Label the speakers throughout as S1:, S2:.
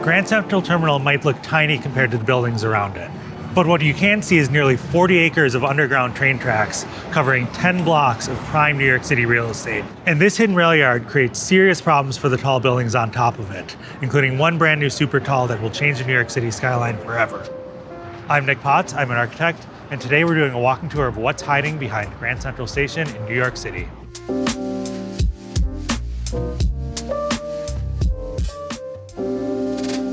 S1: Grand Central Terminal might look tiny compared to the buildings around it. But what you can see is nearly 40 acres of underground train tracks covering 10 blocks of prime New York City real estate. And this hidden rail yard creates serious problems for the tall buildings on top of it, including one brand new super tall that will change the New York City skyline forever. I'm Nick Potts, I'm an architect, and today we're doing a walking tour of what's hiding behind Grand Central Station in New York City.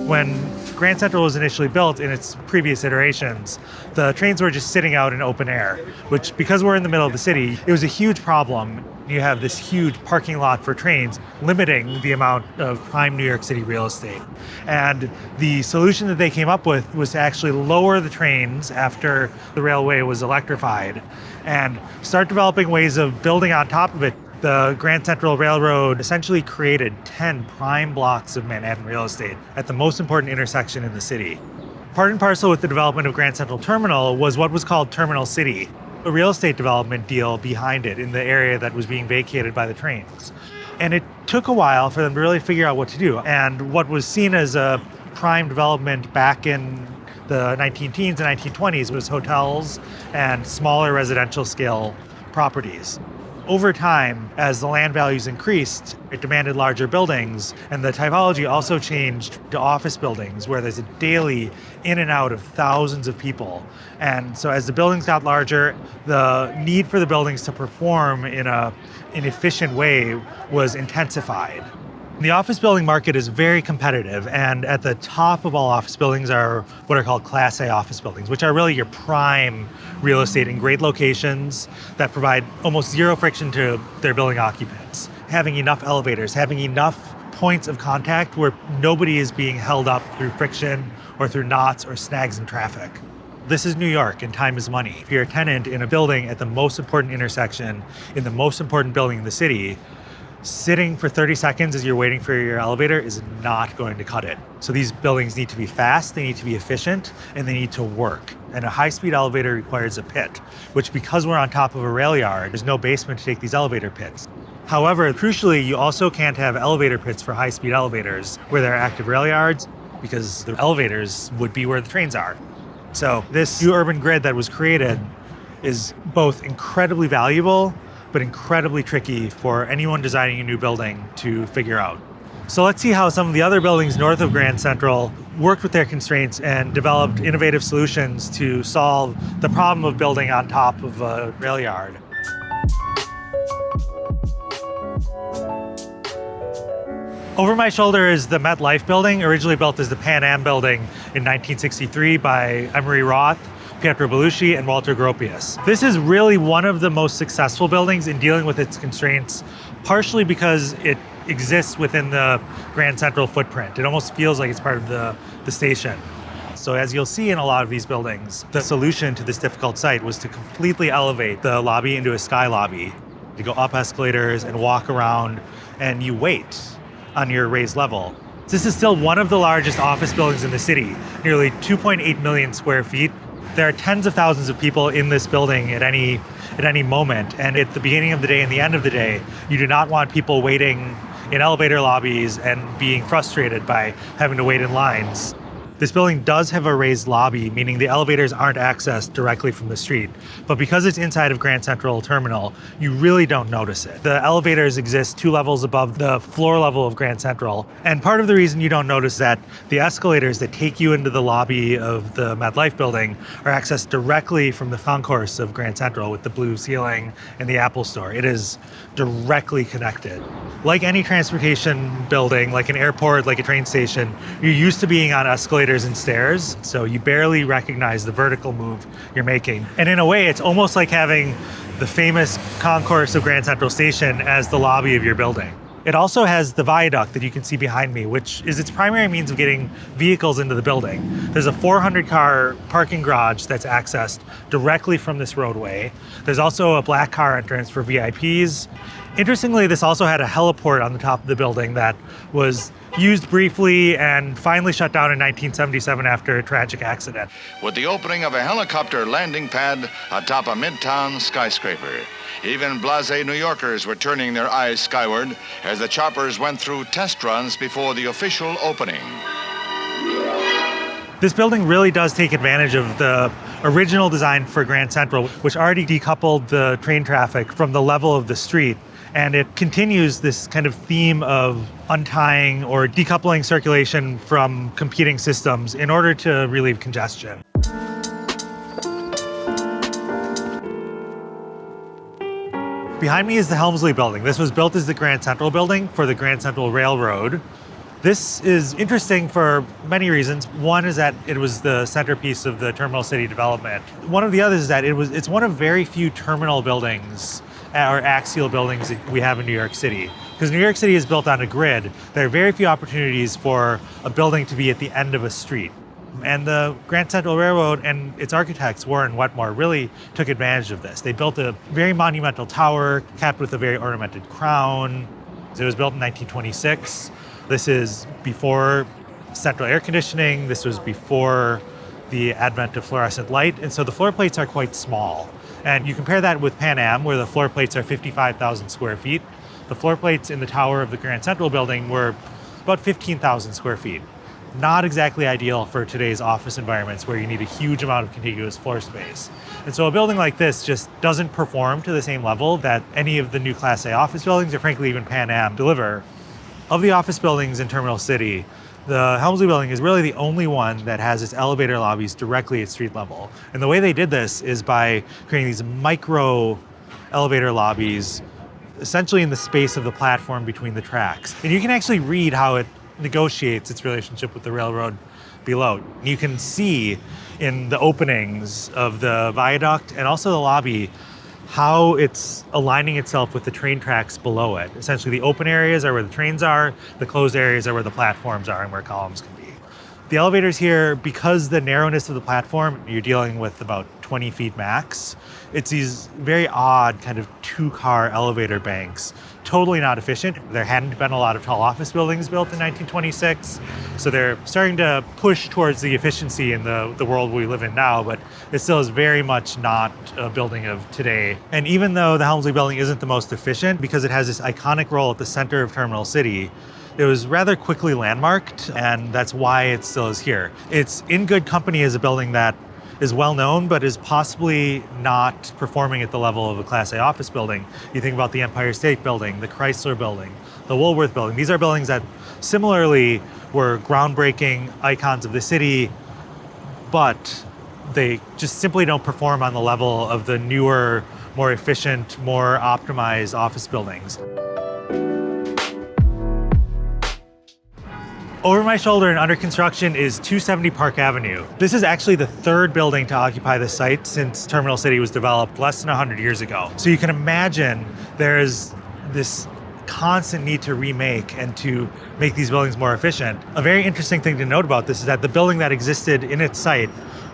S1: When Grand Central was initially built in its previous iterations, the trains were just sitting out in open air, which, because we're in the middle of the city, it was a huge problem. You have this huge parking lot for trains, limiting the amount of prime New York City real estate. And the solution that they came up with was to actually lower the trains after the railway was electrified and start developing ways of building on top of it. The Grand Central Railroad essentially created 10 prime blocks of Manhattan real estate at the most important intersection in the city. Part and parcel with the development of Grand Central Terminal was what was called Terminal City, a real estate development deal behind it in the area that was being vacated by the trains. And it took a while for them to really figure out what to do. And what was seen as a prime development back in the 19-teens and 1920s was hotels and smaller residential scale properties. Over time, as the land values increased, it demanded larger buildings, and the typology also changed to office buildings where there's a daily in and out of thousands of people. And so as the buildings got larger, the need for the buildings to perform in an efficient way was intensified. The office building market is very competitive, and at the top of all office buildings are what are called Class A office buildings, which are really your prime real estate in great locations that provide almost zero friction to their building occupants. Having enough elevators, having enough points of contact where nobody is being held up through friction or through knots or snags in traffic. This is New York, and time is money. If you're a tenant in a building at the most important intersection, in the most important building in the city, sitting for 30 seconds as you're waiting for your elevator is not going to cut it. So these buildings need to be fast, they need to be efficient, and they need to work. And a high-speed elevator requires a pit, which, because we're on top of a rail yard, there's no basement to take these elevator pits. However, crucially, you also can't have elevator pits for high-speed elevators where there are active rail yards, because the elevators would be where the trains are. So this new urban grid that was created is both incredibly valuable but incredibly tricky for anyone designing a new building to figure out. So let's see how some of the other buildings north of Grand Central worked with their constraints and developed innovative solutions to solve the problem of building on top of a rail yard. Over my shoulder is the MetLife building, originally built as the Pan Am building in 1963 by Emery Roth, Pietro Bellusci, and Walter Gropius. This is really one of the most successful buildings in dealing with its constraints, partially because it exists within the Grand Central footprint. It almost feels like it's part of the station. So as you'll see in a lot of these buildings, the solution to this difficult site was to completely elevate the lobby into a sky lobby. You go up escalators and walk around, and you wait on your raised level. This is still one of the largest office buildings in the city, nearly 2.8 million square feet. There are tens of thousands of people in this building at any moment, and at the beginning of the day and the end of the day, you do not want people waiting in elevator lobbies and being frustrated by having to wait in lines. This building does have a raised lobby, meaning the elevators aren't accessed directly from the street. But because it's inside of Grand Central Terminal, you really don't notice it. The elevators exist 2 levels above the floor level of Grand Central. And part of the reason you don't notice that the escalators that take you into the lobby of the MetLife building are accessed directly from the concourse of Grand Central with the blue ceiling and the Apple Store. It is directly connected. Like any transportation building, like an airport, like a train station, you're used to being on escalators and stairs, so you barely recognize the vertical move you're making. And in a way, it's almost like having the famous concourse of Grand Central Station as the lobby of your building. It also has the viaduct that you can see behind me, which is its primary means of getting vehicles into the building. There's a 400-car parking garage that's accessed directly from this roadway. There's also a black car entrance for VIPs. Interestingly, this also had a heliport on the top of the building that was used briefly and finally shut down in 1977 after a tragic accident.
S2: With the opening of a helicopter landing pad atop a midtown skyscraper, even blasé New Yorkers were turning their eyes skyward as the choppers went through test runs before the official opening.
S1: This building really does take advantage of the original design for Grand Central, which already decoupled the train traffic from the level of the street. And it continues this kind of theme of untying or decoupling circulation from competing systems in order to relieve congestion. Behind me is the Helmsley Building. This was built as the Grand Central Building for the Grand Central Railroad. This is interesting for many reasons. One is that it was the centerpiece of the terminal city development. One of the others is that it's one of very few terminal buildings or axial buildings that we have in New York City. Because New York City is built on a grid, there are very few opportunities for a building to be at the end of a street. And the Grand Central Railroad and its architects, Warren Wetmore, really took advantage of this. They built a very monumental tower, capped with a very ornamented crown. It was built in 1926. This is before central air conditioning. This was before the advent of fluorescent light. And so the floor plates are quite small. And you compare that with Pan Am, where the floor plates are 55,000 square feet. The floor plates in the tower of the Grand Central Building were about 15,000 square feet. Not exactly ideal for today's office environments where you need a huge amount of contiguous floor space. And so a building like this just doesn't perform to the same level that any of the new Class A office buildings, or frankly even Pan Am, deliver. Of the office buildings in Terminal City, the Helmsley Building is really the only one that has its elevator lobbies directly at street level. And the way they did this is by creating these micro elevator lobbies, essentially in the space of the platform between the tracks. And you can actually read how it negotiates its relationship with the railroad below. You can see in the openings of the viaduct and also the lobby how it's aligning itself with the train tracks below it. Essentially, the open areas are where the trains are, the closed areas are where the platforms are and where columns can be. The elevators here, because the narrowness of the platform, you're dealing with about 20 feet max. It's these very odd kind of two-car elevator banks. Totally not efficient. There hadn't been a lot of tall office buildings built in 1926, so they're starting to push towards the efficiency in the world we live in now, but it still is very much not a building of today. And even though the Helmsley Building isn't the most efficient, because it has this iconic role at the center of Terminal City, it was rather quickly landmarked, and that's why it still is here. It's in good company as a building that is well known, but is possibly not performing at the level of a Class A office building. You think about the Empire State Building, the Chrysler Building, the Woolworth Building. These are buildings that similarly were groundbreaking icons of the city, but they just simply don't perform on the level of the newer, more efficient, more optimized office buildings. Over my shoulder and under construction is 270 Park Avenue. This is actually the third building to occupy the site since Terminal City was developed less than 100 years ago. So you can imagine there's this constant need to remake and to make these buildings more efficient. A very interesting thing to note about this is that the building that existed in its site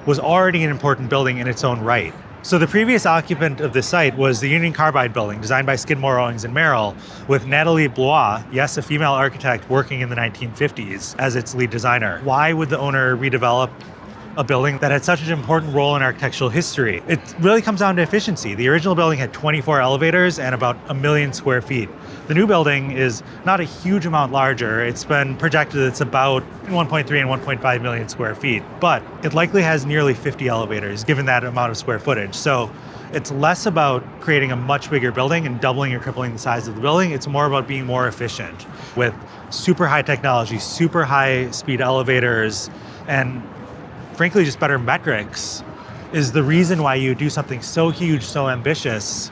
S1: was already an important building in its own right. So the previous occupant of this site was the Union Carbide building, designed by Skidmore, Owings & Merrill, with Nathalie Blois, yes, a female architect working in the 1950s as its lead designer. Why would the owner redevelop a building that had such an important role in architectural history? It really comes down to efficiency. The original building had 24 elevators and about 1 million square feet. The new building is not a huge amount larger. It's been projected it's about 1.3 and 1.5 million square feet, but it likely has nearly 50 elevators given that amount of square footage. So it's less about creating a much bigger building and doubling or tripling the size of the building. It's more about being more efficient with super high technology, super high speed elevators, and frankly, just better metrics is the reason why you do something so huge, so ambitious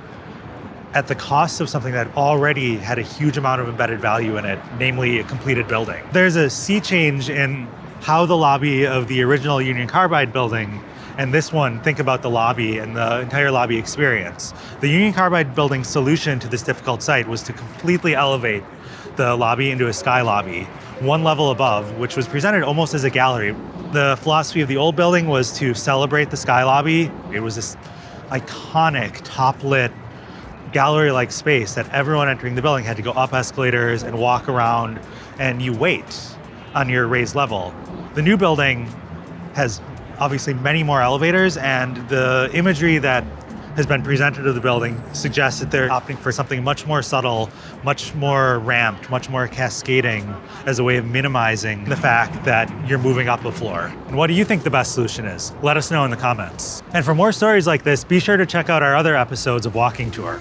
S1: at the cost of something that already had a huge amount of embedded value in it, namely a completed building. There's a sea change in how the lobby of the original Union Carbide building and this one, think about the lobby and the entire lobby experience. The Union Carbide building's solution to this difficult site was to completely elevate the lobby into a sky lobby, one level above, which was presented almost as a gallery. The philosophy of the old building was to celebrate the sky lobby. It was this iconic, top-lit, gallery-like space that everyone entering the building had to go up escalators and walk around, and you wait on your raised level. The new building has obviously many more elevators, and the imagery that has been presented to the building suggests that they're opting for something much more subtle, much more ramped, much more cascading as a way of minimizing the fact that you're moving up a floor. And what do you think the best solution is? Let us know in the comments. And for more stories like this, be sure to check out our other episodes of Walking Tour.